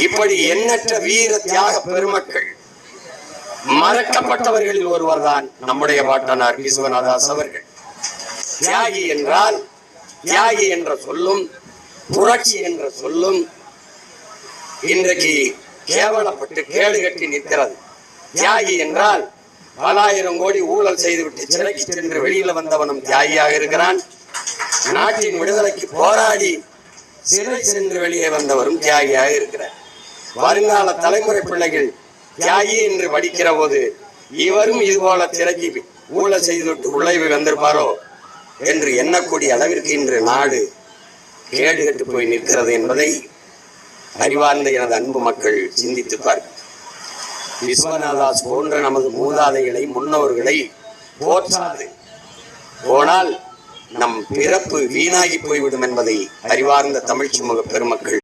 இப்படி எண்ணற்ற வீர தியாக பெருமக்கள் மறக்கப்பட்டவர்களில் ஒருவர் தான் நம்முடைய பாட்டனார் விஸ்வநாதாஸ் அவர்கள். தியாகி என்றால் தியாகி என்ற சொல்லும் புரட்சி என்ற சொல்லும் இன்றைக்கு கேவலப்பட்டு கேடு கட்டி நிற்கிறது. தியாகி என்றால் பல ஆயிரம் கோடி ஊழல் செய்துவிட்டு சிறைக்கு சென்று வெளியில வந்தவனும் தியாகியாக இருக்கிறான். நாட்டின் விடுதலைக்கு போராடி சிறை சென்று வெளியே வந்தவரும் தியாகியாக இருக்கிறார். வருங்கால தலைமுறை பிள்ளைகள் தியாகி என்று படிக்கிற போது இவரும் இதுபோல திரைக்கு ஊழல் செய்துவிட்டு உள்ளே வந்திருப்பாரோ என்று எண்ணக்கூடிய அளவிற்கு இன்று நாடு கேடு கட்டு போய் நிற்கிறது என்பதை அறிவார்ந்த எனது அன்பு மக்கள் சிந்தித்துப்பார்கள். விஸ்வநாதாஸ் போன்ற நமது மூதாதைகளை முன்னோர்களை போற்றாது போனால் நம் பிறப்பு வீணாகி போய்விடும் என்பதை அறிவார்ந்த தமிழ் சமூக பெருமக்கள்